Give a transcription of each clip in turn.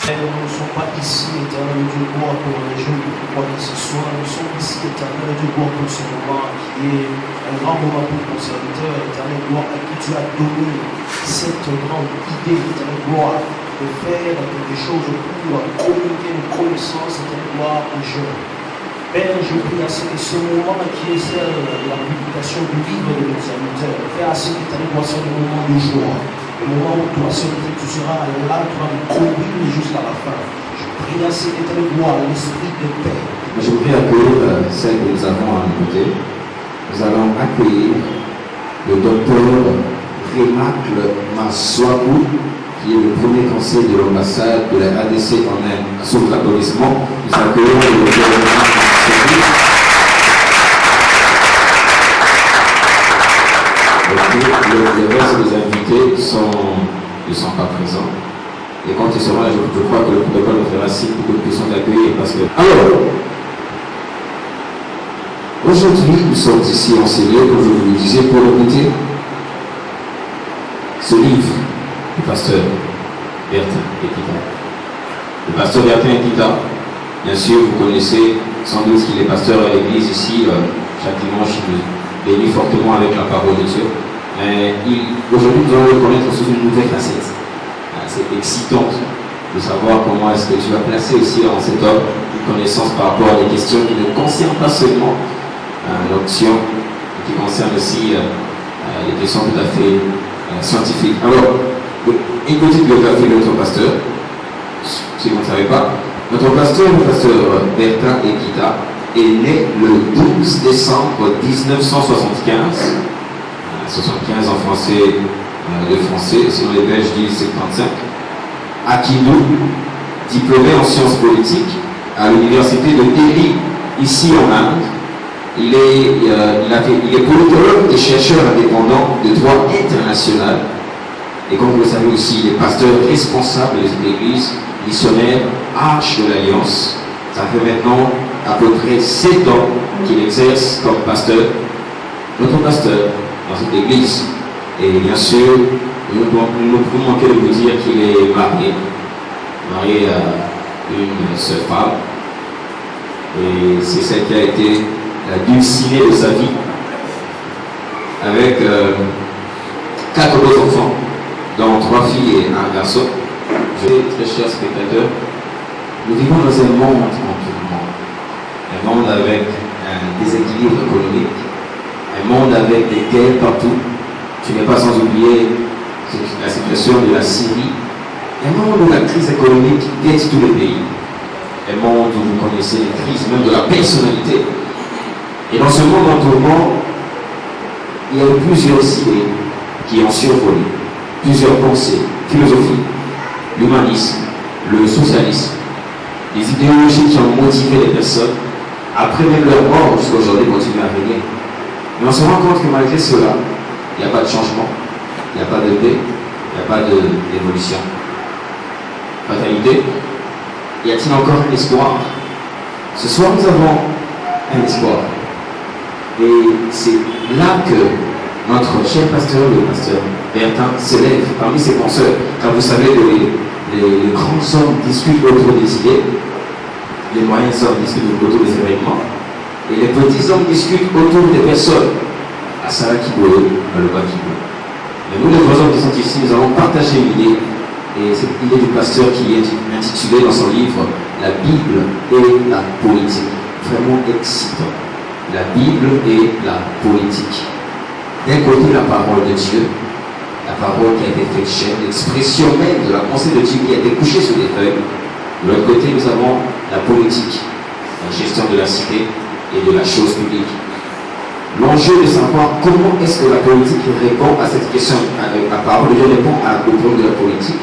Nous ne sommes pas ici, éternel Dieu, pour un jour ou quoi que ce soit. Nous sommes ici, éternel Dieu, pour ce moment qui est un grand moment pour ton serviteur, éternel gloire, à qui tu as donné cette grande idée, éternel gloire, de faire quelque chose pour communiquer une connaissance, éternel gloire, aux jeunes. Père, je prie à ce que ce moment qui est celle de la publication du livre de nos serviteurs, fais à ce que éternel gloire soit le moment de joie. Le moment où toi seul tu seras là, tu vas me conduire jusqu'à la fin. Je prie à cette éternelle gloire, l'esprit de paix. Je voudrais accueillir celle que nous avons à nos côtés. Nous allons accueillir le docteur Remacle Maswaku, qui est le premier conseiller de l'ambassade de la ADC en Inde. Sous l'applaudissement, nous accueillons le docteur Remacle Maswaku. Les restes des invités ne sont pas présents. Et quand ils seront là, je crois que le protocole nous fera signe pour que nous puissions l'accueillir. Alors, aujourd'hui, nous sommes ici enseignés, comme je vous le disais, pour écouter ce livre du pasteur Bertin Ekita. Le pasteur Bertin Ekita, bien sûr, vous connaissez sans doute qu'il est pasteur à l'église ici. Chaque dimanche, il nous bénit fortement avec la parole de Dieu. Mais aujourd'hui, nous allons le connaître sous une nouvelle facette. C'est excitant de savoir comment est-ce que tu vas placer aussi dans cet homme une connaissance par rapport à des questions qui ne concernent pas seulement l'option, mais qui concernent aussi les questions tout à fait scientifiques. Alors, une petite biographie de notre pasteur, si vous ne savez pas. Notre pasteur, le pasteur Bertin Ekita, est né le 12 décembre 1975. 75 en français, de français, sinon les Belges disent 75, à Kindu, diplômé en sciences politiques à l'université de Delhi, ici en Inde. Il est politologue et chercheur indépendant de droit international. Et comme vous le savez aussi, il est pasteur responsable de l'église missionnaire Arche de l'Alliance. Ça fait maintenant à peu près 7 ans qu'il exerce comme pasteur, notre pasteur, dans cette église. Et bien sûr, nous ne pouvons manquer de vous dire qu'il est marié à une seule femme. Et c'est celle qui a été la dulcinée de sa vie, avec 4 autres enfants, dont 3 filles et un garçon. Très chers spectateurs, nous vivons dans un monde en tourment, un monde avec un déséquilibre économique, un monde avec des guerres partout. Tu n'es pas sans oublier la situation de la Syrie. Un monde où la crise économique guette tous les pays. Un monde où vous connaissez les crises, même de la personnalité. Et dans ce monde en tourment, il y a eu plusieurs idées qui ont survolé, plusieurs pensées, philosophies, l'humanisme, le socialisme, les idéologies qui ont motivé les personnes, après même leur mort, jusqu'à aujourd'hui, continuent à venir. Mais on se rend compte que malgré cela, il n'y a pas de changement, il n'y a pas de paix, il n'y a pas d'évolution. Fatalité, y a-t-il encore un espoir? Ce soir, nous avons un espoir. Et c'est là que notre cher pasteur, le pasteur Bertin, s'élève parmi ses penseurs. Car vous savez, les grands hommes discutent autour des idées, les moyens hommes discutent autour des événements, et les petits hommes discutent autour des personnes. À Sarah Kiboé, à le Bakibo. Mais nous, les grands hommes qui sont ici, nous avons partagé une idée, et cette idée du pasteur qui est intitulée dans son livre La Bible et la politique. Vraiment excitant. La Bible et la politique. D'un côté, la parole de Dieu, la parole qui a été faite chair, l'expression même de la pensée de Dieu qui a été couchée sur des feuilles. De l'autre côté, nous avons la politique, la gestion de la cité et de la chose publique. L'enjeu de savoir comment est-ce que la politique répond à cette question, avec la parole de Dieu répond au problème de la politique.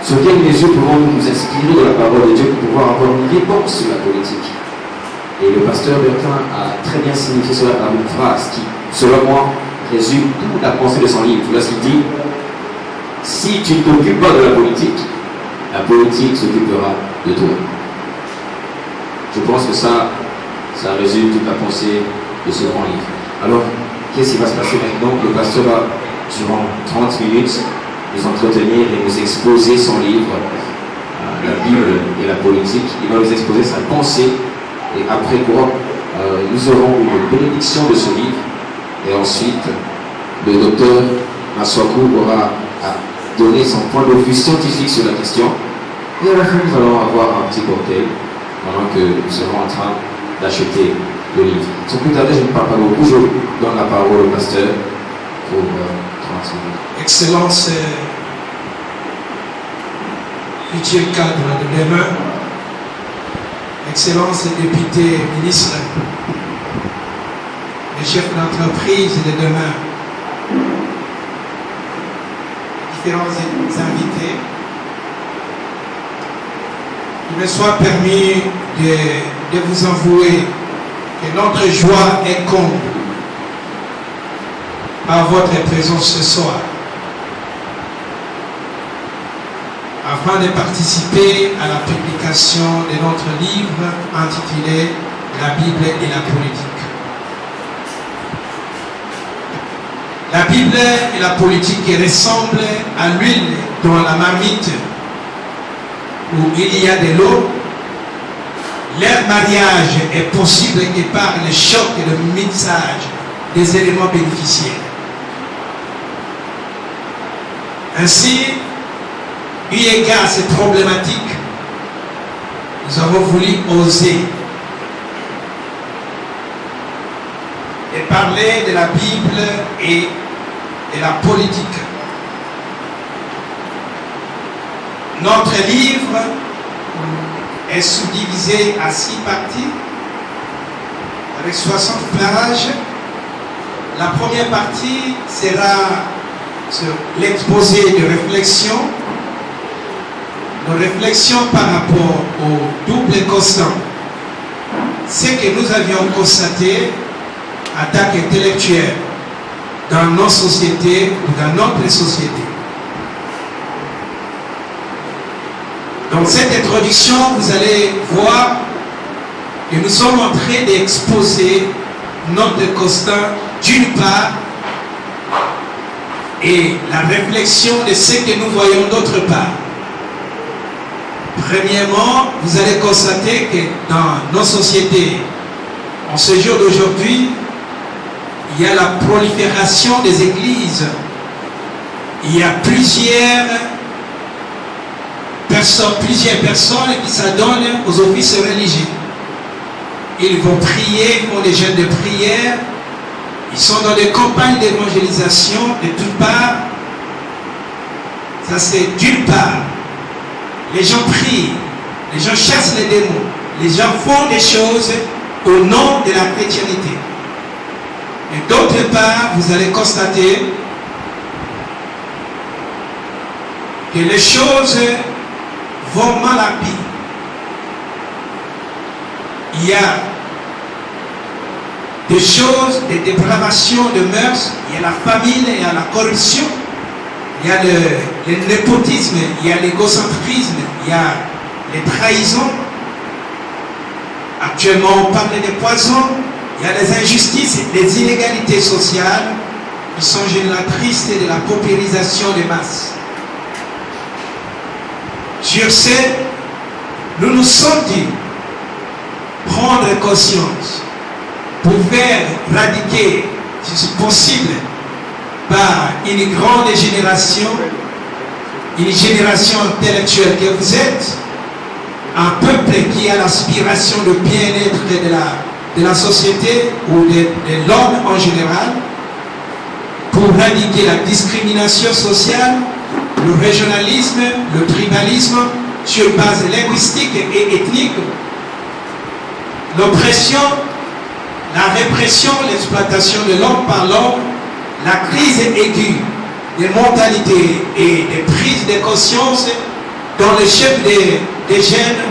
Sur quelles mesures pouvons-nous nous inspirer de la parole de Dieu pour pouvoir avoir une réponse sur la politique? Et le pasteur Bertin a très bien signifié cela par une phrase qui, selon moi, résume toute la pensée de son livre. Lorsqu'il dit « Si tu ne t'occupes pas de la politique s'occupera de toi. » Je pense que ça résume toute la pensée de ce grand livre. Alors, qu'est-ce qui va se passer maintenant? Le pasteur va, durant 30 minutes, nous entretenir et nous exposer son livre, la Bible et la politique. Il va nous exposer sa pensée et après quoi nous aurons une bénédiction de ce livre et ensuite le docteur Maswaku aura donné son point de vue scientifique sur la question et à la fin nous allons avoir un petit cocktail pendant que nous serons en train d'acheter le livre. Sans plus tarder, je ne parle pas beaucoup, je donne la parole au pasteur pour 30 minutes. Excellence, futur cadre de demain, Excellence député, ministre, les chefs d'entreprise de demain, différents invités, il me soit permis de vous avouer que notre joie est comble par votre présence ce soir. Afin de participer à la publication de notre livre intitulé La Bible et la politique. La Bible et la politique ressemblent à l'huile dans la marmite où il y a de l'eau. Leur mariage est possible que par le choc et le mixage des éléments bénéficiaires. Ainsi, eu égard à cette problématique, nous avons voulu oser et parler de la Bible et de la politique. Notre livre est subdivisé à 6 parties avec 60 pages. La première partie sera sur l'exposé de réflexion. Nos réflexions par rapport au double constant. Ce que nous avions constaté en tant qu'intellectuels dans nos sociétés ou dans notre société. Dans cette introduction, vous allez voir que nous sommes en train d'exposer notre constat d'une part et la réflexion de ce que nous voyons d'autre part. Premièrement, vous allez constater que dans nos sociétés, en ce jour d'aujourd'hui, il y a la prolifération des églises. Il y a plusieurs personnes qui s'adonnent aux offices religieux. Ils vont prier, ils font des jeûnes de prière. Ils sont dans des campagnes d'évangélisation de toutes parts. Ça c'est d'une part. Les gens prient, les gens chassent les démons, les gens font des choses au nom de la chrétienté. Et d'autre part, vous allez constater que les choses vont mal à pied. Il y a des choses, des dépravations de mœurs, il y a la famine, il y a la corruption. Il y a le népotisme, il y a l'égocentrisme, il y a les trahisons. Actuellement, on parle des poisons, il y a les injustices, les inégalités sociales qui sont génératrices de la paupérisation des masses. Sur ce, nous nous sommes dit prendre conscience pour faire radiquer, si c'est possible, par une grande génération, une génération intellectuelle que vous êtes, un peuple qui a l'aspiration de bien-être de la société ou de l'homme en général, pour éradiquer la discrimination sociale, le régionalisme, le tribalisme sur base linguistique et ethnique, l'oppression, la répression, l'exploitation de l'homme par l'homme, la crise aiguë des mentalités et des prises de conscience dans le chef des jeunes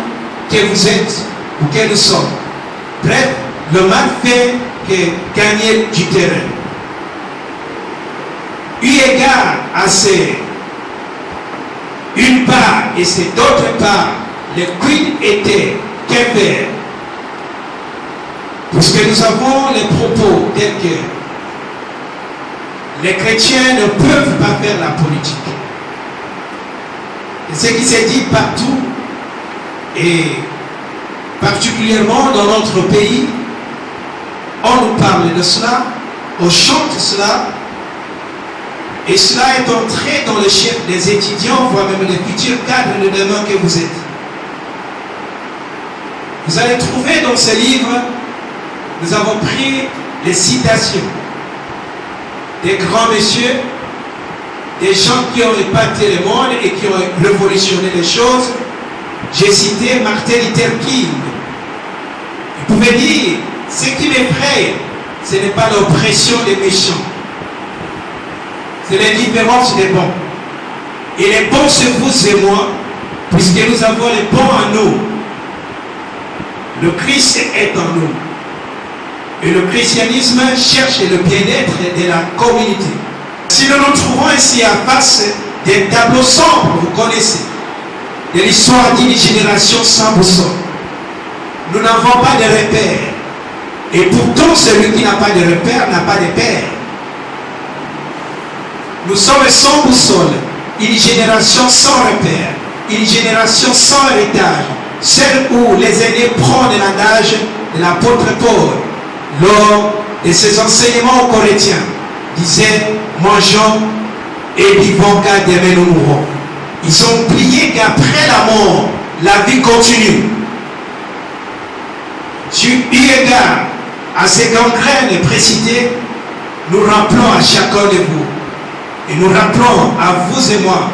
que vous êtes ou que nous sommes. Bref, le mal fait que gagner du terrain. Eu égard à ces une part et c'est d'autre part, le quid était qu'un faire. Puisque nous avons les propos tels que les chrétiens ne peuvent pas faire la politique. Et ce qui s'est dit partout, Et particulièrement dans notre pays, on nous parle de cela, on chante cela, et cela est entré dans le chef des étudiants, voire même des futurs cadres de demain que vous êtes. Vous allez trouver dans ce livre, nous avons pris les citations des grands messieurs, des gens qui ont épaté le monde et qui ont révolutionné les choses. J'ai cité Martin Luther King. Vous pouvez dire, ce qui m'effraie, ce n'est pas l'oppression des méchants, c'est l'indifférence des bons. Et les bons, c'est vous et moi, puisque nous avons les bons en nous. Le Christ est en nous. Et le christianisme cherche le bien-être de la communauté. Si nous nous trouvons ici à face des tableaux sombres, vous connaissez, de l'histoire d'une génération sans boussole, nous n'avons pas de repères. Et pourtant, celui qui n'a pas de repères n'a pas de père. Nous sommes sans boussole, une génération sans repères, une génération sans héritage, celle où les aînés prennent l'adage de l'apôtre Paul lors de ses enseignements aux Corinthiens, disait, mangeons et vivons car demain nous mourrons. Ils ont oublié qu'après la mort, la vie continue. Eu égard à ces grandes graines précitées, nous rappelons à chacun de vous, et nous rappelons à vous et moi,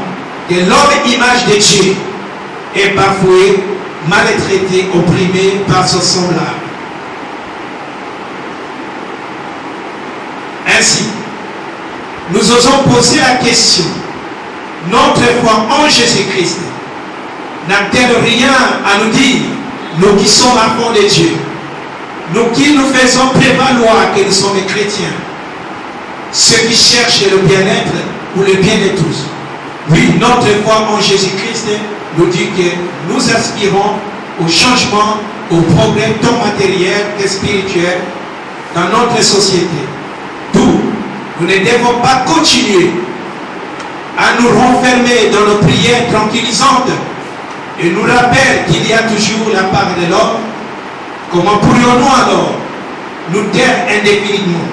que l'homme image de Dieu est bafoué, maltraité, opprimé par son semblable. Ainsi, nous osons poser la question, notre foi en Jésus-Christ n'a-t-elle rien à nous dire, nous qui sommes enfants de Dieu, nous qui nous faisons prévaloir que nous sommes chrétiens, ceux qui cherchent le bien-être ou le bien de tous? Oui, notre foi en Jésus-Christ nous dit que nous aspirons au changement, au progrès tant matériel que spirituel dans notre société. D'où nous ne devons pas continuer à nous renfermer dans nos prières tranquillisantes et nous rappelle qu'il y a toujours la part de l'homme. Comment pourrions-nous alors nous taire indéfiniment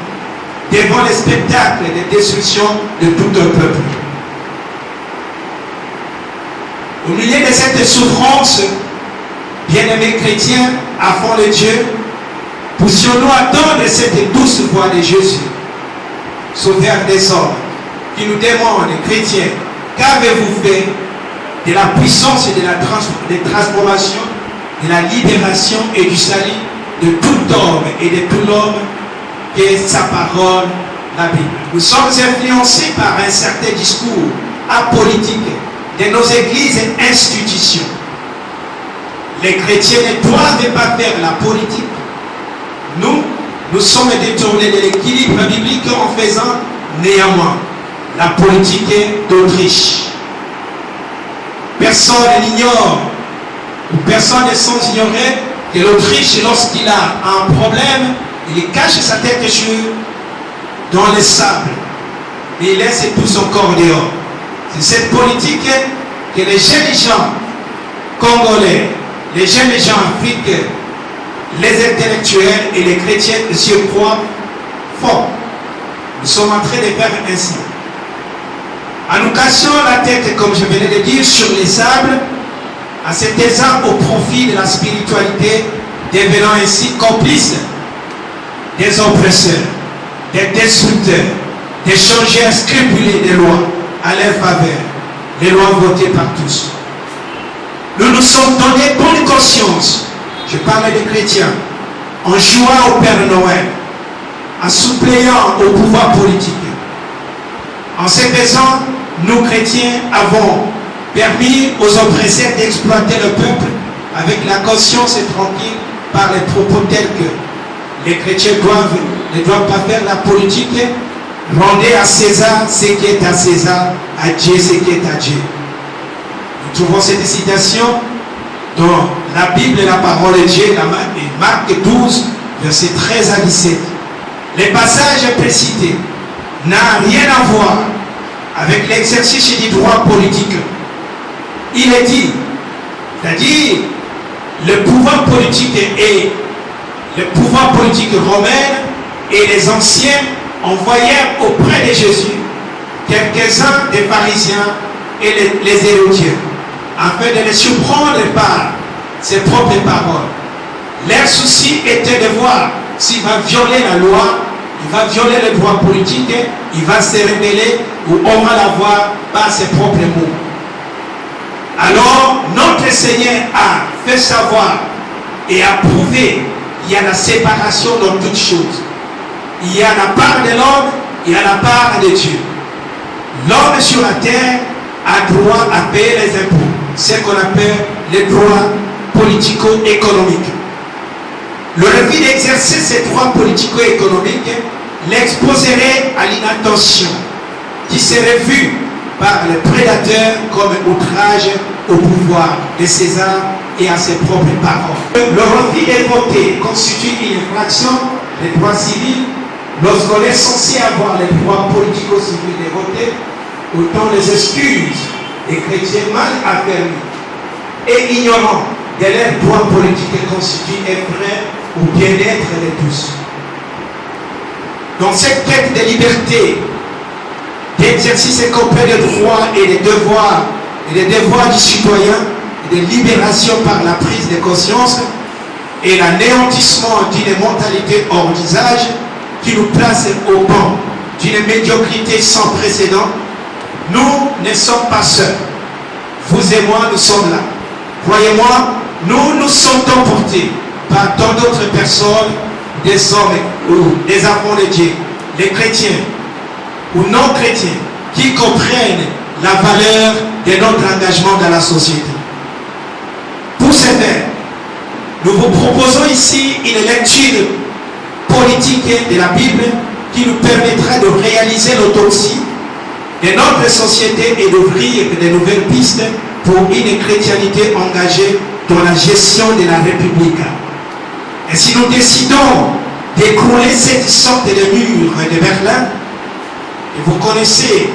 devant les spectacles de destruction de tout un peuple? Au milieu de cette souffrance, bien-aimés chrétiens, enfants de Dieu, puissions-nous attendre cette douce voix de Jésus, sauveur des hommes, qui nous demande, chrétiens, qu'avez-vous fait de la puissance et de la transformation, de la libération et du salut de tout homme et de tout l'homme qu'est sa parole, la Bible. Nous sommes influencés par un certain discours apolitique de nos églises et institutions. Les chrétiens ne doivent pas faire la politique. Nous sommes détournés de l'équilibre biblique en faisant néanmoins la politique d'Autriche. Personne n'ignore, ou personne ne sans ignorer que l'Autriche, lorsqu'il a un problème, il cache sa tête dans le sable et il laisse tout son corps dehors. C'est cette politique que les jeunes gens congolais, les jeunes gens africains, les intellectuels et les chrétiens se croient forts. Nous sommes en train de faire ainsi. En nous cachant la tête, comme je venais de dire, sur les sables, en se taisant au profit de la spiritualité, devenant ainsi complices des oppresseurs, des destructeurs, des changeurs scrupuleux des lois à leur faveur, les lois votées par tous. Nous nous sommes donné bonne conscience, je parle des chrétiens, en jouant au Père Noël, en suppléant au pouvoir politique. En ce faisant, nous chrétiens avons permis aux oppresseurs d'exploiter le peuple avec la conscience tranquille par les propos tels que les chrétiens ne doivent pas faire la politique, rendez à César ce qui est à César, à Dieu ce qui est à Dieu. Nous trouvons cette citation dans la Bible et la parole de Dieu, Marc 12, versets 13 à 17. Les passages précités n'ont rien à voir avec l'exercice du droit politique. Il est dit, c'est-à-dire le pouvoir politique romain et les anciens envoyèrent auprès de Jésus quelques-uns des pharisiens et les hérodiens, afin de les surprendre par ses propres paroles. Leur souci était de voir s'il va violer la loi, il va violer le droit politique, il va se rebeller ou on va l'avoir par ses propres mots. Alors, notre Seigneur a fait savoir et a prouvé qu'il y a la séparation dans toutes choses. Il y a la part de l'homme, il y a la part de Dieu. L'homme sur la terre a droit à payer les impôts, ce qu'on appelle les droits politico-économiques. Le refus d'exercer ces droits politico-économiques l'exposerait à l'inattention qui serait vue par les prédateurs comme outrage au pouvoir de César et à ses propres paroles. Le refus de voter constitue une infraction des droits civils lorsqu'on est censé avoir les droits politico-civils de voter. Autant les excuses des chrétiens mal affermis et ignorants de leurs droits politiques constituent un frein au bien-être de tous. Dans cette quête de liberté, d'exercice complet des droits et des devoirs du citoyen, et de libération par la prise de conscience et l'anéantissement d'une mentalité hors d'usage qui nous place au banc d'une médiocrité sans précédent, nous ne sommes pas seuls. Vous et moi, nous sommes là. Croyez-moi, nous nous sentons portés par tant d'autres personnes, des hommes ou des enfants de Dieu, les chrétiens ou non chrétiens, qui comprennent la valeur de notre engagement dans la société. Pour ce faire, nous vous proposons ici une lecture politique de la Bible qui nous permettra de réaliser l'autopsie de notre société et d'ouvrir de nouvelles pistes pour une chrétienté engagée dans la gestion de la République. Et si nous décidons d'écrouler cette sorte de mur de Berlin, et vous connaissez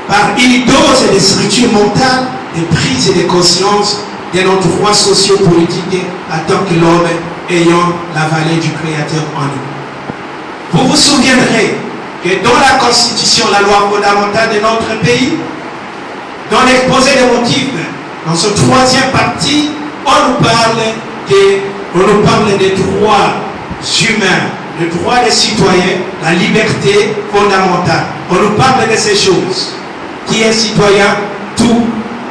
par une dose de structure mentale, de prise de conscience de nos droits sociopolitiques en tant que l'homme ayant la valeur du Créateur en nous. Vous vous souviendrez que dans la Constitution, la loi fondamentale de notre pays, dans l'exposé des motifs, dans ce troisième partie, on nous parle des droits humains, le droit des citoyens, la liberté fondamentale. On nous parle de ces choses. Qui est citoyen? Tout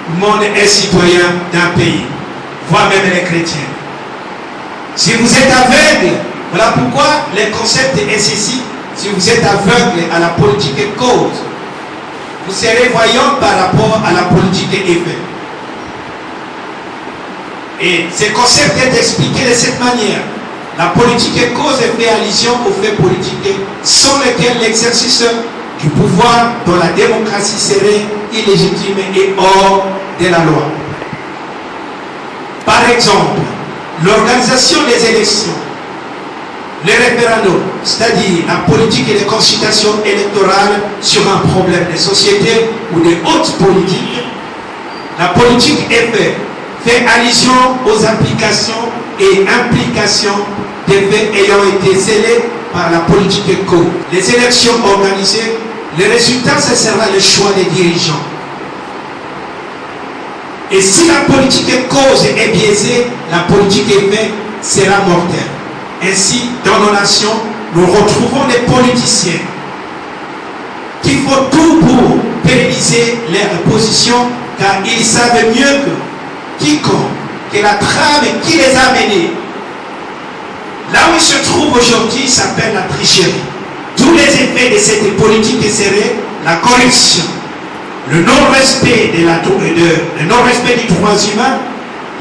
le monde est citoyen d'un pays, voire même les chrétiens. Si vous êtes aveugle, voilà pourquoi le concept est ceci. Si vous êtes aveugle à la politique et cause, vous serez voyant par rapport à la politique et effet. Et ce concept est expliqué de cette manière. La politique et cause fait allusion aux faits politiques sans lesquels l'exercice du pouvoir dans la démocratie serait illégitime et hors de la loi. Par exemple, l'organisation des élections, les référendums, c'est-à-dire la politique et les consultations électorales sur un problème de société ou de haute politique. La politique fait allusion aux applications et implications des faits ayant été scellés par la politique et cause. Les élections organisées, le résultat, ce sera le choix des dirigeants. Et si la politique et cause est biaisée, la politique et fait sera mortelle. Ainsi, dans nos nations, nous retrouvons des politiciens qui font tout pour pérenniser leur position, car ils savent mieux que quiconque que la trame qui les a menés là où ils se trouvent aujourd'hui s'appelle la tricherie. Tous les effets de cette politique seraient la corruption, le non-respect du droit humain,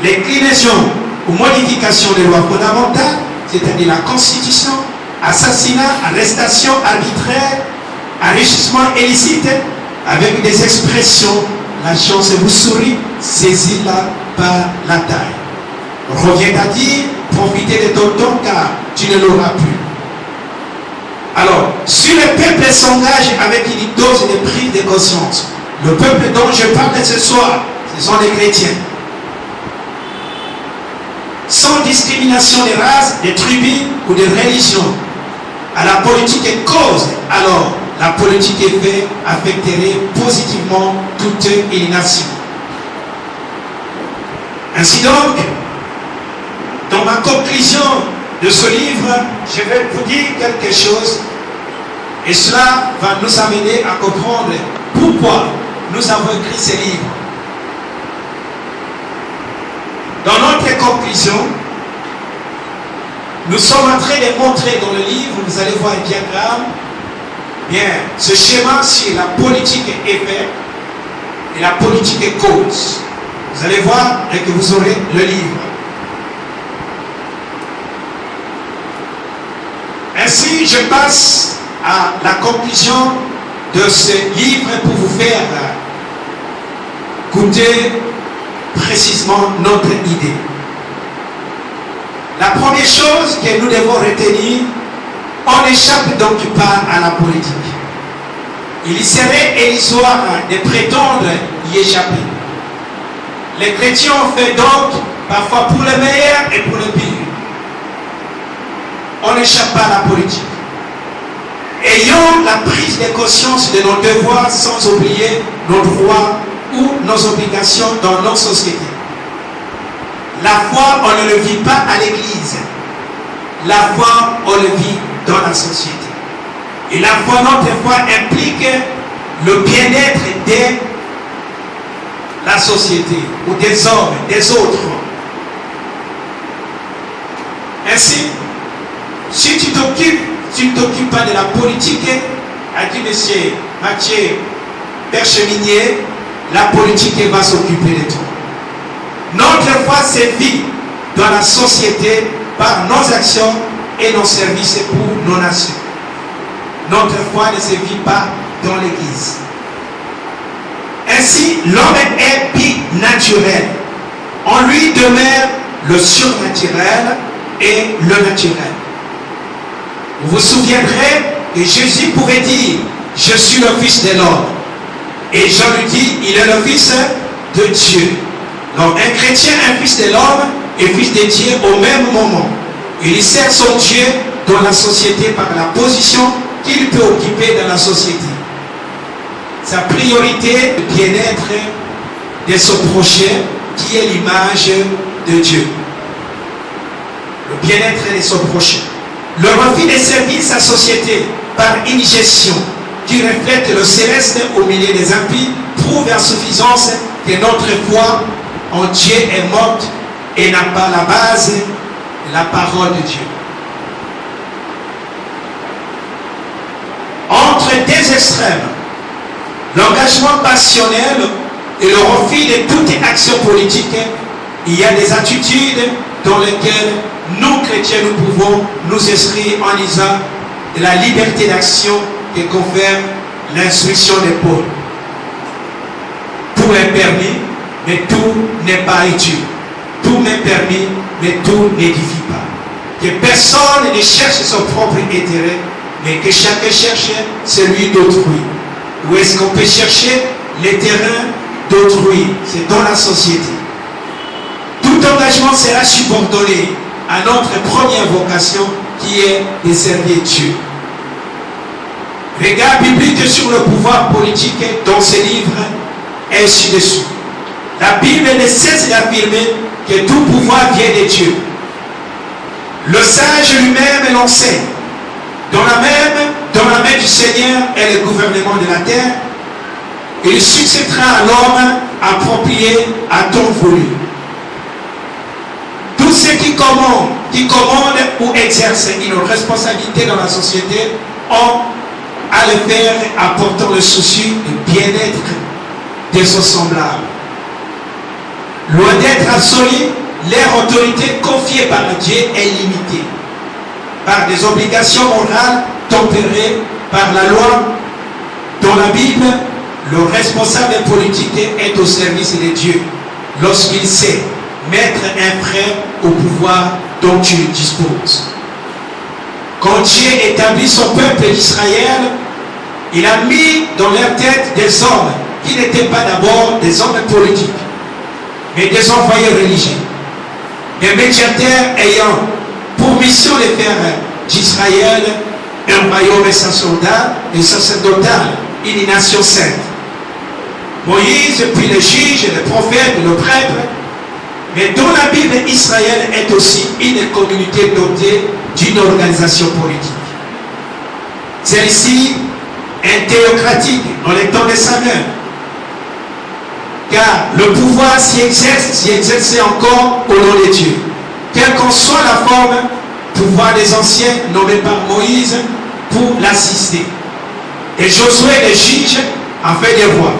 l'inclinaison aux modifications des lois fondamentales, c'est-à-dire la constitution, assassinat, arrestation arbitraire, enrichissement illicite, avec des expressions, la chance vous sourit, saisis-la par la taille. Revient à dire, profitez de ton temps car tu ne l'auras plus. Alors, si le peuple s'engage avec une dose de prise de conscience, le peuple dont je parle ce soir, ce sont les chrétiens. sans discrimination des races, des tribus ou des religions. À la politique est cause, alors la politique est fait affecterait positivement toute une nation. Ainsi donc, dans ma conclusion de ce livre, je vais vous dire quelque chose et cela va nous amener à comprendre pourquoi nous avons écrit ce livre. Dans notre conclusion, nous sommes en train de montrer dans le livre, vous allez voir un diagramme, bien, ce schéma sur la politique est effet et la politique est cause. Vous allez voir et que vous aurez le livre. Ainsi, je passe à la conclusion de ce livre pour vous faire goûter précisément notre idée. La première chose que nous devons retenir, on n'échappe donc pas à la politique. Il serait illusoire de prétendre y échapper. Les chrétiens ont fait donc parfois pour le meilleur et pour le pire. On n'échappe pas à la politique. Ayons la prise de conscience de nos devoirs sans oublier nos droits ou nos obligations dans nos sociétés. La foi, on ne le vit pas à l'église. La foi, on le vit dans la société. Et la foi, notre foi, implique le bien-être de la société ou des hommes, des autres. Ainsi, si tu ne t'occupes pas de la politique, a dit M. Mathieu Percheminier, la politique va s'occuper de toi. Notre foi se vit dans la société par nos actions et nos services pour nos nations. Notre foi ne se vit pas dans l'église. Ainsi, l'homme est binaturel. En lui demeure le surnaturel et le naturel. Vous vous souviendrez que Jésus pouvait dire « Je suis le Fils de l'homme ». Et Jean lui dit « Il est le Fils de Dieu ». Donc un chrétien, un fils de l'homme et fils de Dieu au même moment. Il sert son Dieu dans la société par la position qu'il peut occuper dans la société. Sa priorité, le bien-être de son prochain qui est l'image de Dieu. Le bien-être de son prochain. Le refus de servir sa société par une gestion qui reflète le céleste au milieu des impies prouve en suffisance que notre foi en Dieu est morte et n'a pas la base de la parole de Dieu. Entre deux extrêmes, l'engagement passionnel et le refus de toute action politique, il y a des attitudes dans lesquelles nous, chrétiens, nous pouvons nous inscrire en lisant de la liberté d'action que confère l'instruction de Paul. Tout est permis, mais tout n'est pas utile. Tout m'est permis, mais tout n'édifie pas. Que personne ne cherche son propre intérêt, mais que chacun cherche celui d'autrui. Où est-ce qu'on peut chercher les terrains d'autrui? C'est dans la société. Tout engagement sera subordonné à notre première vocation qui est de servir Dieu. Regard biblique sur le pouvoir politique dans ce livre est ci-dessous. La Bible ne cesse d'affirmer que tout pouvoir vient de Dieu. Le sage lui-même l'enseigne. Dans la main du Seigneur est le gouvernement de la terre. Il succédera à l'homme approprié à ton voulu. Tous ceux qui commandent ou exercent une responsabilité dans la société ont à le faire apportant le souci du bien-être de son semblable. Loin d'être absolue, leur autorité confiée par Dieu est limitée par des obligations morales tempérées par la loi. Dans la Bible, le responsable politique est au service de Dieu lorsqu'il sait mettre un frein au pouvoir dont il dispose. Quand Dieu établit son peuple d'Israël, il a mis dans leur tête des hommes qui n'étaient pas d'abord des hommes politiques, mais des envoyés religieux. des médiateurs ayant pour mission de faire d'Israël un royaume sacerdotal, une nation sainte. Moïse, puis les juges, les prophètes, le prêtre. Mais dans la Bible, Israël est aussi une communauté dotée d'une organisation politique. Celle-ci est théocratique dans les temps de Samuel. Car le pouvoir s'y exerçait encore au nom de Dieu. Quelle qu'en soit la forme, pouvoir des anciens nommés par Moïse pour l'assister. Et Josué les juges en fait des rois.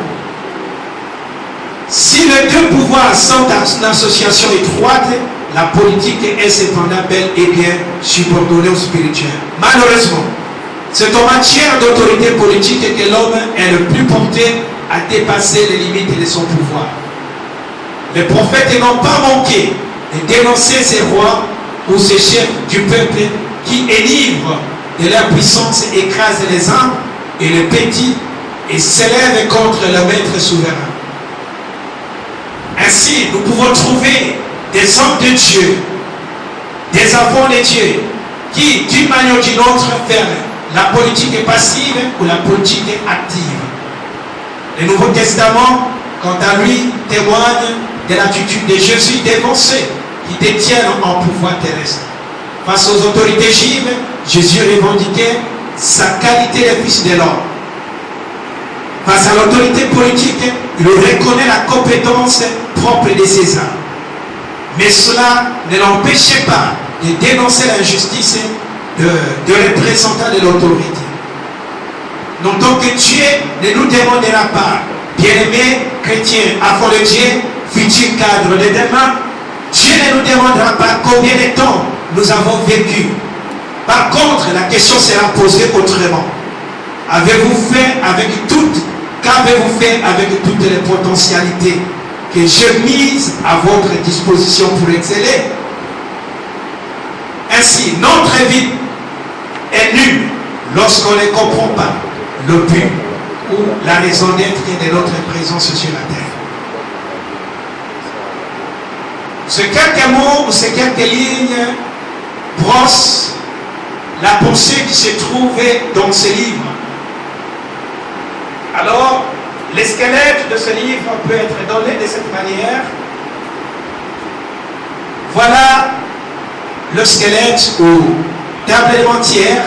Si les deux pouvoirs sont en association étroite, la politique est cependant bel et bien subordonnée au spirituel. Malheureusement, c'est en matière d'autorité politique que l'homme est le plus porté à dépasser les limites de son pouvoir. Les prophètes n'ont pas manqué de dénoncer ces rois ou ces chefs du peuple qui, délivrent de leur puissance, écrasent les uns et les petits et s'élèvent contre le maître souverain. Ainsi, nous pouvons trouver des hommes de Dieu, des enfants de Dieu, qui, d'une manière ou d'une autre, font la politique passive ou la politique active. Le Nouveau Testament, quant à lui, témoigne de l'attitude de Jésus dénoncé, qui détiennent un pouvoir terrestre. Face aux autorités juives, Jésus revendiquait sa qualité de fils de l'homme. Face à l'autorité politique, il reconnaît la compétence propre de César. Mais cela ne l'empêchait pas de dénoncer l'injustice de représentants de l'autorité. Notons que Dieu ne nous demandera pas, bien-aimés chrétiens, enfants de Dieu, futurs cadres de demain, Dieu ne nous demandera pas combien de temps nous avons vécu. Par contre, la question sera posée autrement. Qu'avez-vous fait avec toutes les potentialités que j'ai mises à votre disposition pour exceller? Ainsi, notre vie est nulle lorsqu'on ne comprend pas le but ou la raison d'être de notre présence sur la terre. Ces quelques mots ou ces quelques lignes brossent la pensée qui se trouvait dans ce livre. Alors, le squelette de ce livre peut être donné de cette manière. Voilà le squelette ou table élémentaire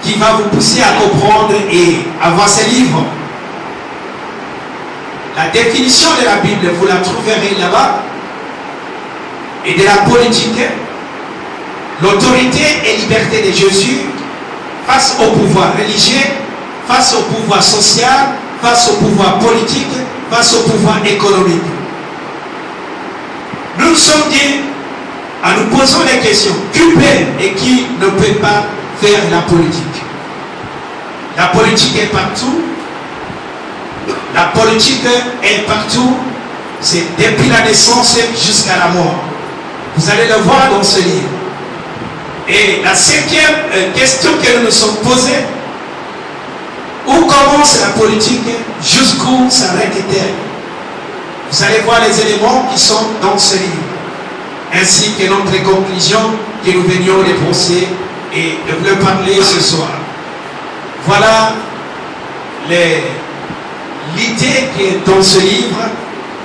qui va vous pousser à comprendre et à voir ce livre. La définition de la Bible, vous la trouverez là-bas. Et de la politique, l'autorité et liberté de Jésus face au pouvoir religieux, face au pouvoir social, face au pouvoir politique, face au pouvoir économique. Nous nous sommes dit, en nous posant des questions, qui peut et qui ne peut pas faire la politique? La politique est partout. La politique est partout. C'est depuis la naissance jusqu'à la mort. Vous allez le voir dans ce livre. Et la cinquième question que nous nous sommes posées, où commence la politique, jusqu'où s'arrête-t-elle? Vous allez voir les éléments qui sont dans ce livre, ainsi que notre conclusion que nous venions de penser et de vous le parler ce soir. Voilà l'idée qui est dans ce livre,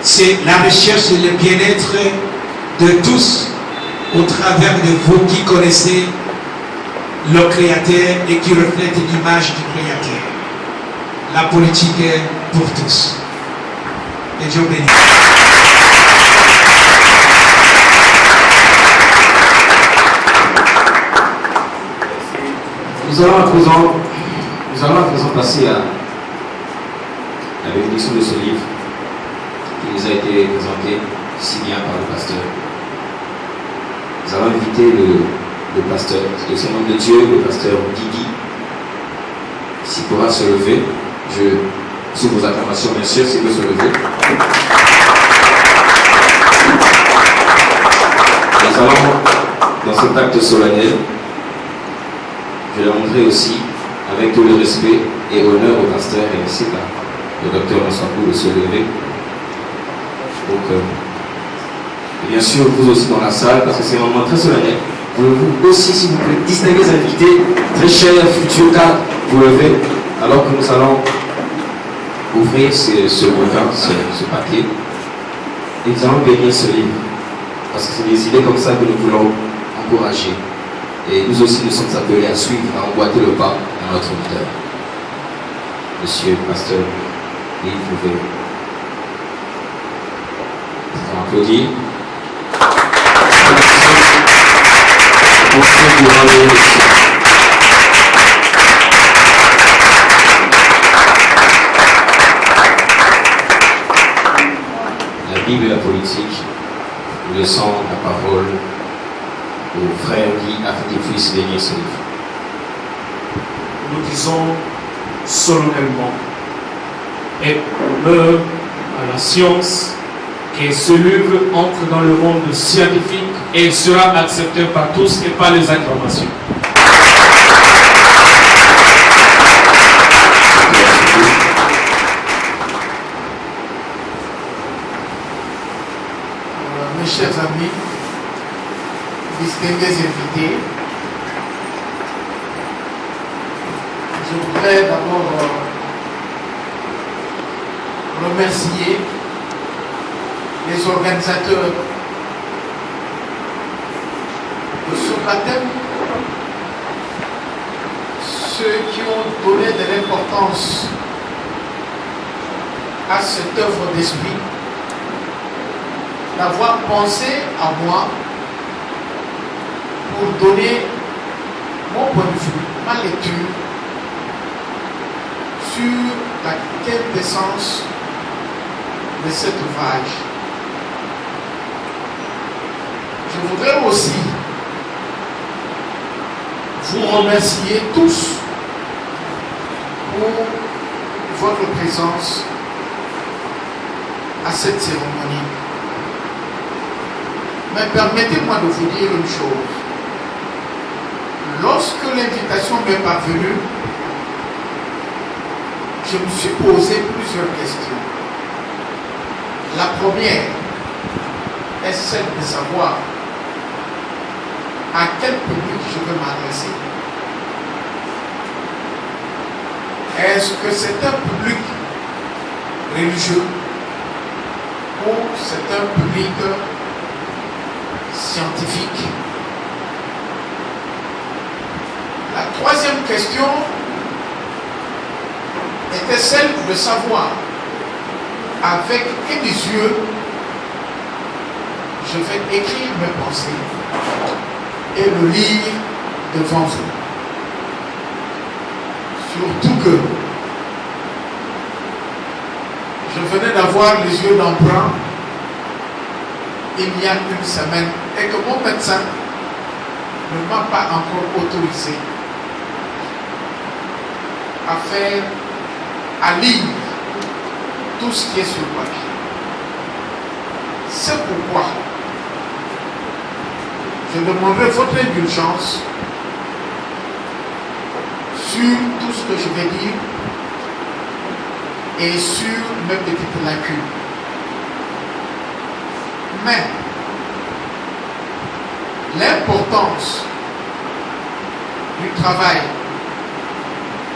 c'est la recherche et le bien-être de tous au travers de vous qui connaissez le Créateur et qui reflète l'image du Créateur. La politique est pour tous. Et Dieu bénisse. Nous allons à présent passer à la bénédiction de ce livre qui nous a été présenté si bien par le pasteur. Nous allons inviter le pasteur, de ce nom de Dieu, le pasteur Didi, s'il pourra se lever. Sous vos acclamations, bien sûr, s'il veut se lever. Nous allons, dans cet acte solennel, je vais montrer aussi, avec tout le respect et honneur au pasteur, et ainsi le docteur Mansapou de se lever. Donc, Et bien sûr, vous aussi dans la salle, parce que c'est un moment très solennel. Pouvez-vous aussi, s'il vous plaît, distinguer les invités, très chers, futurs cadres, vous levez, alors que nous allons ouvrir ce bouquin, ce papier, et nous allons bénir ce livre. Parce que c'est des idées comme ça que nous voulons encourager. Et nous aussi, nous sommes appelés à suivre, à emboîter le pas à notre leader. Monsieur le pasteur, et vous pouvez applaudir. La Bible et la politique, nous laissons la parole aux frères Guy afin qu'ils puissent bénir ce livre. Nous disons solennellement et honneur à la science que ce livre entre dans le monde scientifique et sera accepté par tous et par les acclamations. Mes chers amis, distingués invités, je voudrais d'abord remercier les organisateurs de ce baptême, ceux qui ont donné de l'importance à cette œuvre d'esprit, d'avoir pensé à moi pour donner mon point de vue, ma lecture sur la quintessence de cet ouvrage. Je voudrais aussi vous remercier tous pour votre présence à cette cérémonie. Mais permettez-moi de vous dire une chose. Lorsque l'invitation m'est parvenue, je me suis posé plusieurs questions. La première est celle de savoir à quel public je veux m'adresser. Est-ce que c'est un public religieux ou c'est un public scientifique? La troisième question était celle de savoir avec quels yeux je vais écrire mes pensées et le lire devant vous. Surtout que je venais d'avoir les yeux d'emprunt il y a une semaine et que mon médecin ne m'a pas encore autorisé à lire tout ce qui est sur le papier. C'est pourquoi je demanderai votre indulgence sur tout ce que je vais dire et sur mes petites lacunes. Mais l'importance du travail,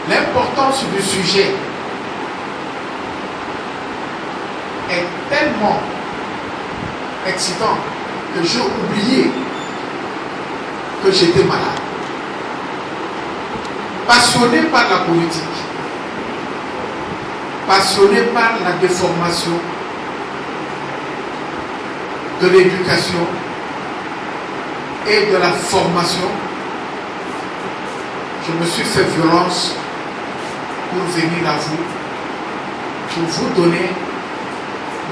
l'importance du sujet est tellement excitant que j'ai oublié que j'étais malade. Passionné par la politique, passionné par la déformation de l'éducation et de la formation, je me suis fait violence pour venir à vous, pour vous donner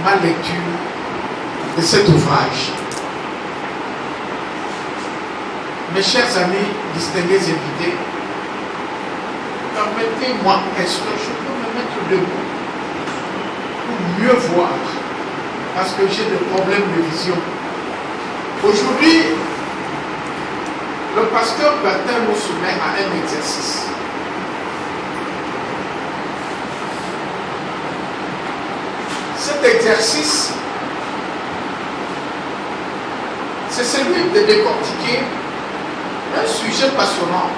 ma lecture de cet ouvrage. Mes chers amis, distingués invités, permettez-moi, est-ce que je peux me mettre debout pour mieux voir, parce que j'ai des problèmes de vision. Aujourd'hui, le pasteur Bertin nous soumet à un exercice. Cet exercice c'est celui de décortiquer un sujet passionnant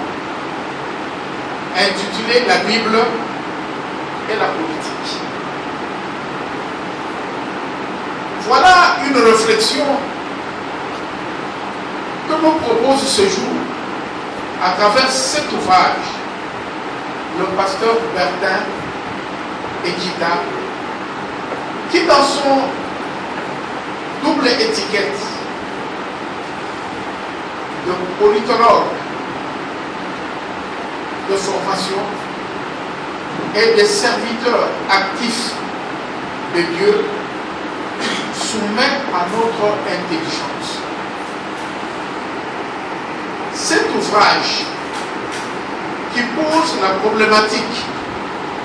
intitulé La Bible et la politique. Voilà une réflexion que nous propose ce jour à travers cet ouvrage, le pasteur Bertin Ekita, qui dans son double étiquette de politologue de formation et de serviteur actif de Dieu soumet à notre intelligence. Cet ouvrage qui pose la problématique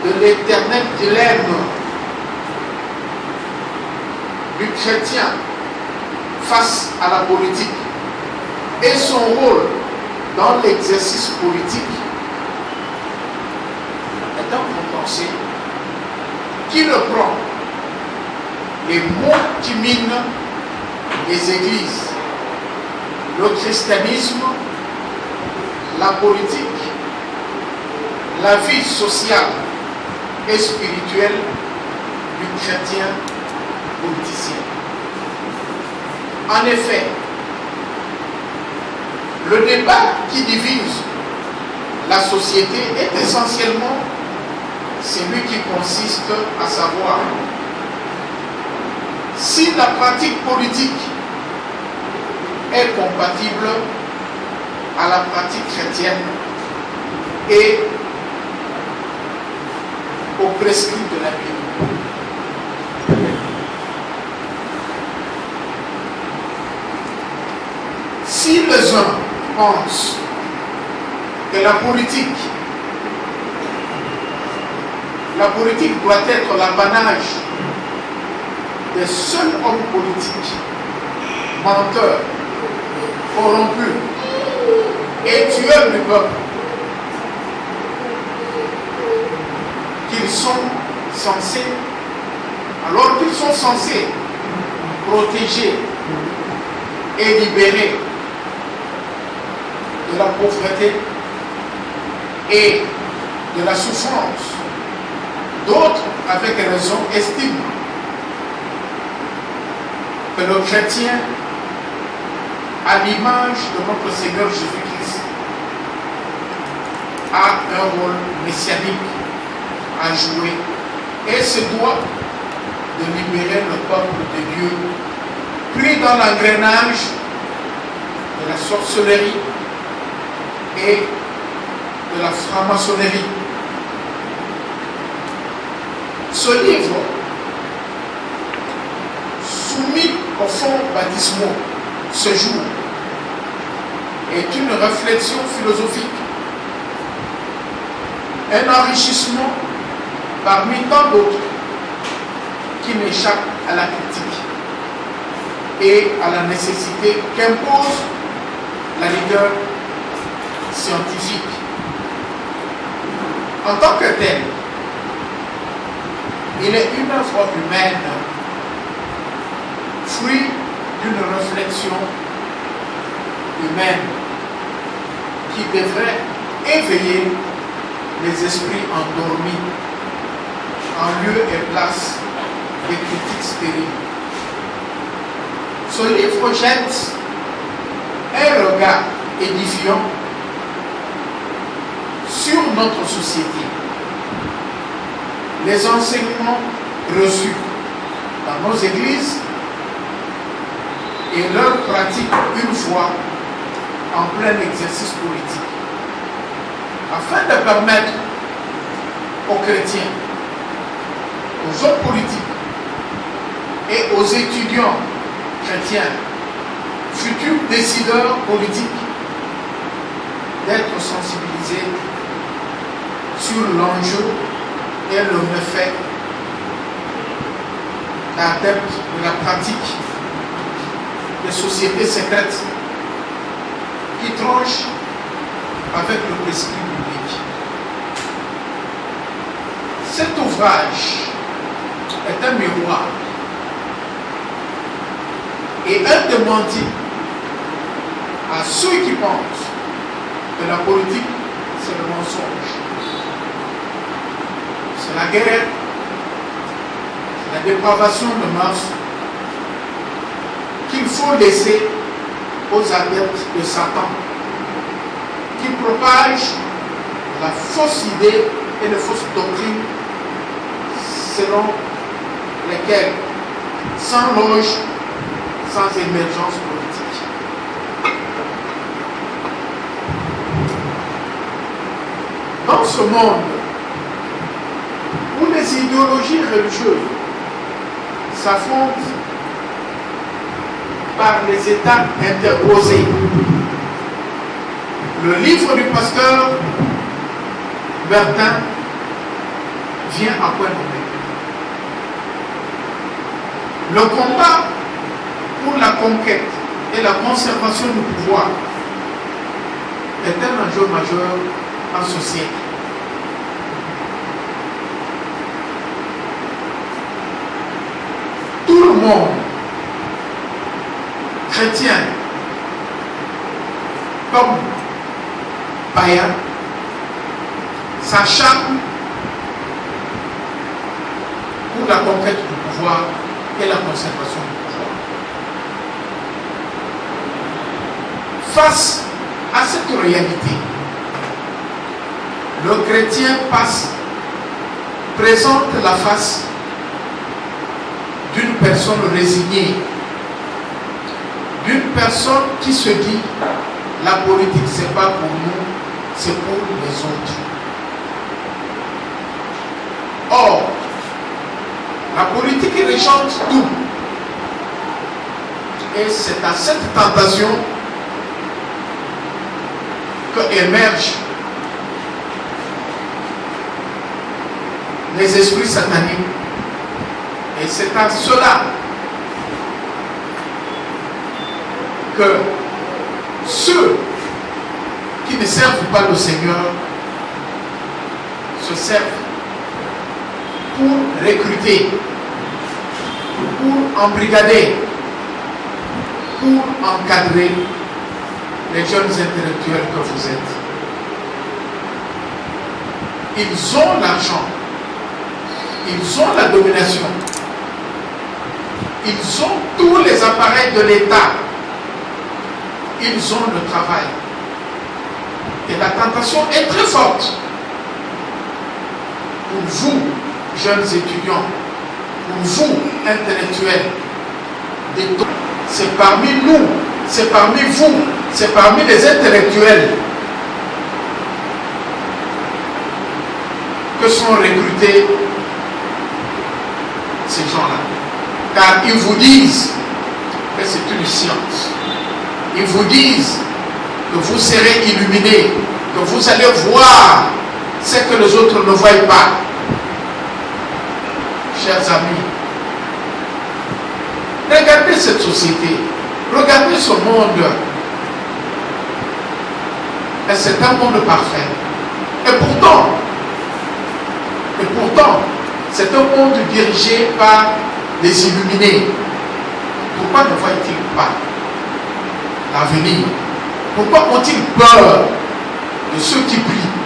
de l'éternel dilemme du chrétien face à la politique et son rôle dans l'exercice politique est un condensé qui reprend les mots qui minent les églises, le christianisme, la politique, la vie sociale et spirituelle du chrétien politicien. En effet, le débat qui divise la société est essentiellement celui qui consiste à savoir si la pratique politique est compatible à la pratique chrétienne et aux prescrits de la Bible. Si les uns pensent que la politique doit être l'apanage des seuls hommes politiques, menteurs, corrompus et tueurs du peuple, alors qu'ils sont censés protéger et libérer de la pauvreté et de la souffrance, d'autres, avec raison, estiment que le chrétien, à l'image de notre Seigneur Jésus-Christ, a un rôle messianique à jouer et se doit de libérer le peuple de Dieu pris dans l'engrenage de la sorcellerie et de la franc-maçonnerie. Ce livre, soumis aux fonds baptismaux ce jour, est une réflexion philosophique, un enrichissement parmi tant d'autres qui n'échappent à la critique et à la nécessité qu'impose la rigueur scientifique. En tant que tel, il est une œuvre humaine, fruit d'une réflexion humaine qui devrait éveiller les esprits endormis en lieu et place des critiques stériles. Ce livre jette un regard édifiant sur notre société, les enseignements reçus dans nos églises et leur pratique une fois en plein exercice politique, afin de permettre aux chrétiens, aux hommes politiques et aux étudiants chrétiens, futurs décideurs politiques, d'être sensibilisés sur l'enjeu et le méfait d'adeptes de la pratique des sociétés secrètes qui tranchent avec le prescrit public. Cet ouvrage est un miroir et un démenti à ceux qui pensent que la politique, c'est le mensonge. C'est la guerre, c'est la dépravation de mœurs qu'il faut laisser aux adeptes de Satan qui propagent la fausse idée et les fausses doctrines selon lesquelles sans loge, sans émergence politique. Dans ce monde où les idéologies religieuses s'affrontent par les états interposés, le livre du pasteur Bertin vient à point nommé. Le combat pour la conquête et la conservation du pouvoir est un enjeu majeur en ce siècle. Tout le monde, chrétien comme païen, s'acharne pour la conquête du pouvoir et la conservation du pouvoir. Face à cette réalité, le chrétien présente la face d'une personne résignée, d'une personne qui se dit la politique c'est pas pour nous, c'est pour les autres. Or, la politique régente tout. Et c'est à cette tentation que émergent les esprits sataniques. Et c'est à cela que ceux qui ne servent pas le Seigneur se servent pour recruter, pour embrigader, pour encadrer les jeunes intellectuels que vous êtes. Ils ont l'argent, ils ont la domination, ils ont tous les appareils de l'État, ils ont le travail. Et la tentation est très forte pour vous, jeunes étudiants, pour vous, intellectuels. C'est parmi nous, c'est parmi vous, c'est parmi les intellectuels que sont recrutés ces gens-là. Car ils vous disent que c'est une science. Ils vous disent que vous serez illuminés, que vous allez voir ce que les autres ne voient pas. Chers amis, regardez cette société, regardez ce monde. Et c'est un monde parfait. Et pourtant, c'est un monde dirigé par les illuminés. Pourquoi ne voient-ils pas l'avenir? Pourquoi ont-ils peur de ceux qui brillent?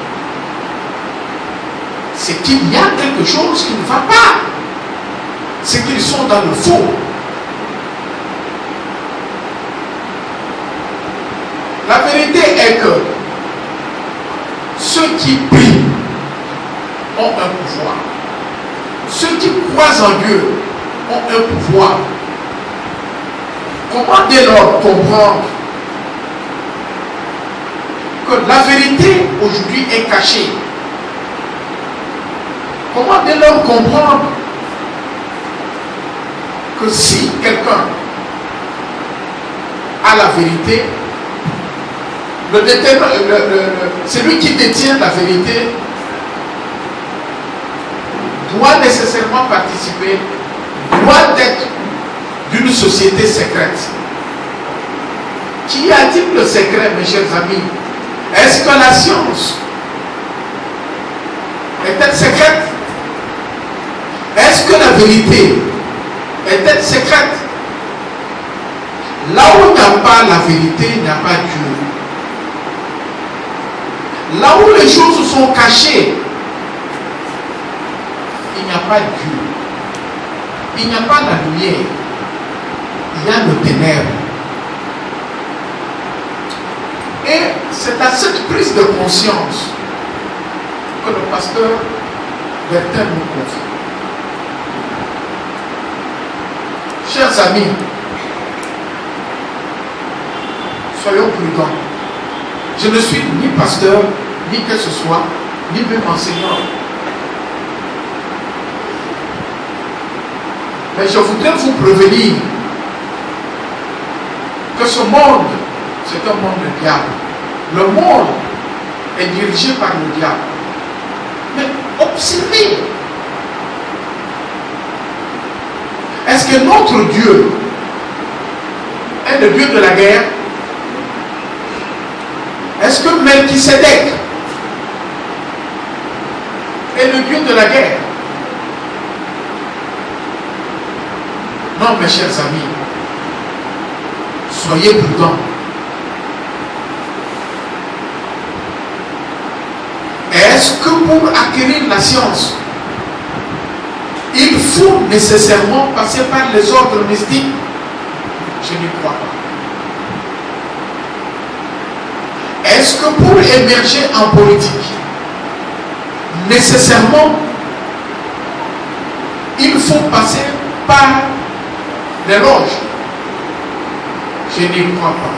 C'est qu'il y a quelque chose qui ne va pas. C'est qu'ils sont dans le faux. La vérité est que ceux qui brillent ont un pouvoir. Ceux qui croient en Dieu ont un pouvoir. Comment dès lors comprendre que la vérité aujourd'hui est cachée? Comment dès lors comprendre que si quelqu'un a la vérité, celui qui détient la vérité doit nécessairement participer, doit être d'une société secrète? Qui a-t-il le secret, mes chers amis? Est-ce que la science est-elle secrète? Est-ce que la vérité est-elle secrète? Là où il n'y a pas la vérité, il n'y a pas Dieu. Là où les choses sont cachées, il n'y a pas Dieu. Il n'y a pas la lumière. Il y a le ténèbre. Et c'est à cette prise de conscience que le pasteur Bertin nous confie. Chers amis, soyons prudents. Je ne suis ni pasteur, ni que ce soit, ni même enseignant. Mais je voudrais vous prévenir que ce monde, c'est un monde de diable. Le monde est dirigé par le diable. Mais observez. Est-ce que notre Dieu est le Dieu de la guerre? Est-ce que Melchisédek est le Dieu de la guerre? Non, mes chers amis, soyez prudents. Est-ce que pour acquérir la science, il faut nécessairement passer par les ordres mystiques? Je n'y crois pas. Est-ce que pour émerger en politique, nécessairement, il faut passer par les loges? Je n'y crois pas.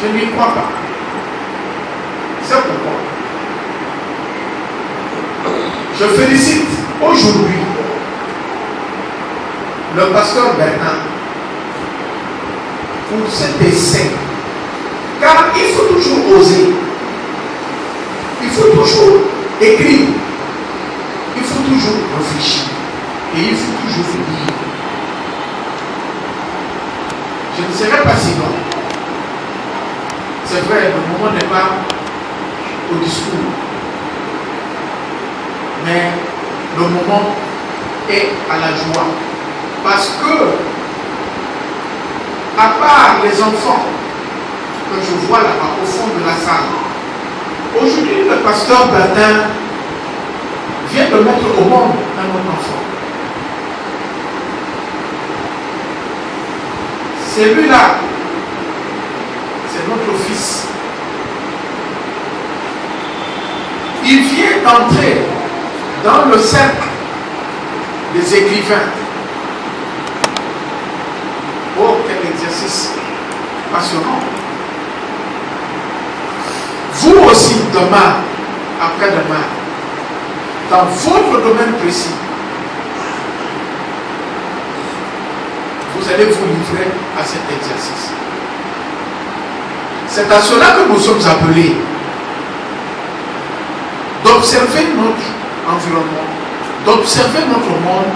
Je n'y crois pas. C'est pourquoi je félicite aujourd'hui le pasteur Bernard pour cet essai. Car il faut toujours oser. Il faut toujours écrire. Il faut toujours réfléchir. Et il faut toujours lire. Je ne serai pas si long. C'est vrai, le moment n'est pas au discours. Mais le moment est à la joie. Parce que, à part les enfants que je vois là-bas au fond de la salle, aujourd'hui le pasteur Bertin vient de mettre au monde un autre enfant. Celui-là, c'est notre fils. Il vient d'entrer dans le cercle des écrivains. Oh, quel exercice passionnant. Vous aussi, demain, après-demain, dans votre domaine précis, vous allez vous livrer à cet exercice. C'est à cela que nous sommes appelés d'observer notre environnement, d'observer notre monde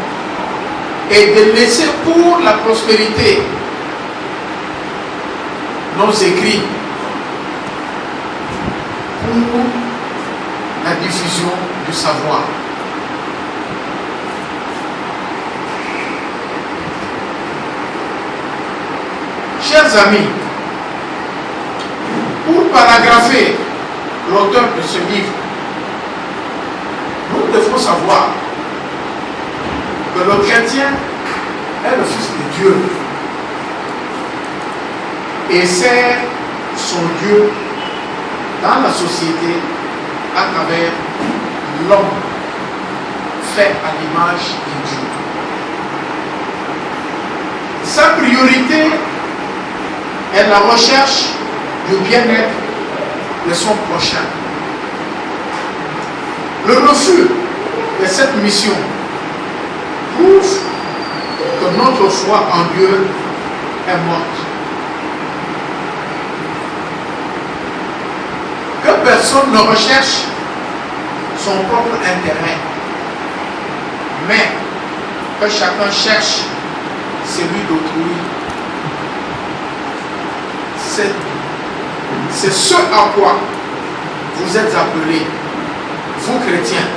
et de laisser pour la prospérité nos écrits pour la diffusion du savoir. Chers amis, pour paragrapher l'auteur de ce livre, nous devons savoir que le chrétien est le Fils de Dieu et c'est son Dieu dans la société à travers l'homme fait à l'image de Dieu. Sa priorité est la recherche du bien-être de son prochain. Le refus de cette mission prouve que notre foi en Dieu est morte. Que personne ne recherche son propre intérêt, mais que chacun cherche celui d'autrui. C'est ce à quoi vous êtes appelés, vous chrétiens.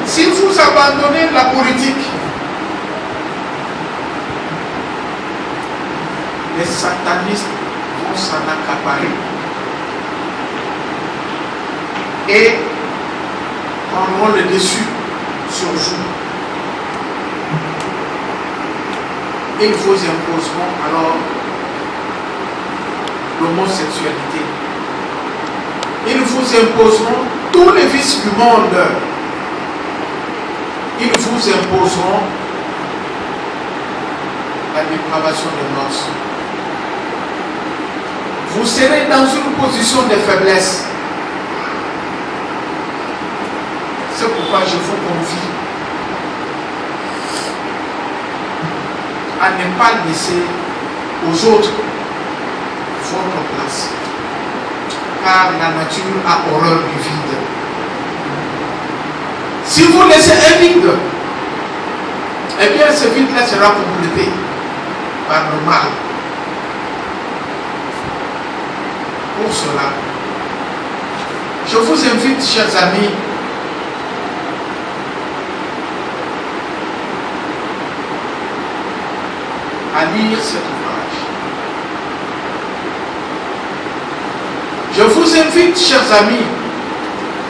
Si vous abandonnez la politique les satanistes vont s'en accaparer et prendront le dessus sur vous. Ils vous imposeront alors l'homosexualité. Ils vous imposeront tous les vices du monde. Ils vous imposeront la dépravation de mœurs. Vous serez dans une position de faiblesse. C'est pourquoi je vous confie à ne pas laisser aux autres votre place. Car la nature a horreur du vide. Si vous laissez un vide, eh bien ce vide-là sera complété par le mal. Pour cela, je vous invite, chers amis, à lire cet ouvrage. Je vous invite, chers amis,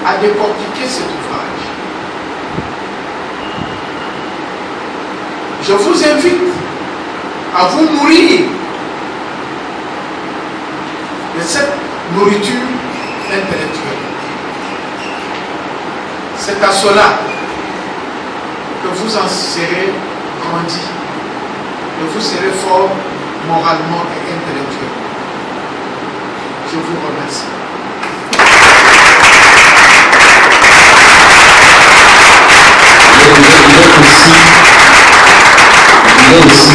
à décortiquer cet ouvrage. Je vous invite à vous nourrir de cette nourriture intellectuelle. C'est à cela que vous en serez grandi, que vous serez fort moralement et intellectuellement. Je vous remercie. Il est aussi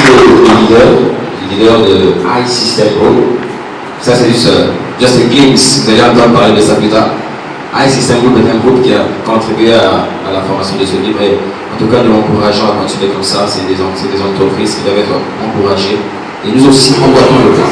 le leader de I-System Group. Ça, c'est juste a glimpse. Vous allez entendre parler de ça plus tard. I-System Group est un groupe qui a contribué à la formation de ce livre. Et en tout cas, nous l'encourageons à continuer comme ça. C'est des entreprises qui doivent être encouragées. Et nous aussi, emboîtons le pas.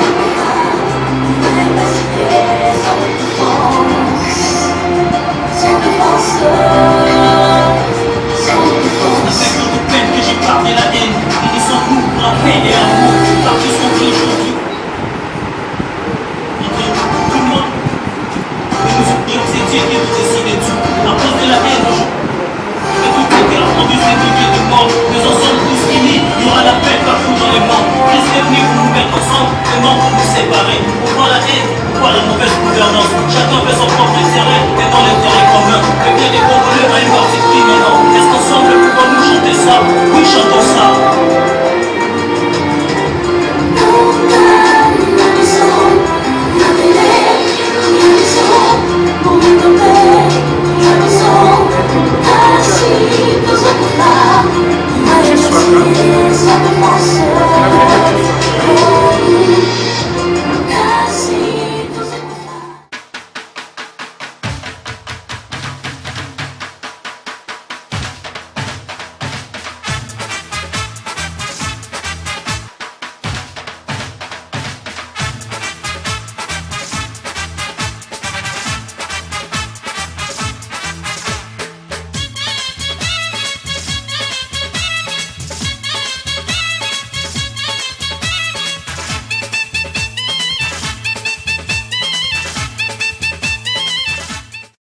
Dieu qui vous décide de tout. À cause de la haine, et tout était rendu ces milliers de morts. Nous en sommes tous unis. Il y aura la paix partout dans les mondes. Christ est venu pour nous mettre ensemble, comment pour nous séparer. Pourquoi la haine? Pourquoi la mauvaise gouvernance? Chacun fait son propre intérêt, et dans l'intérêt commun. Le bien des Congolais a une partie criminelle. Est-ce qu'ensemble pouvons-nous chanter ça?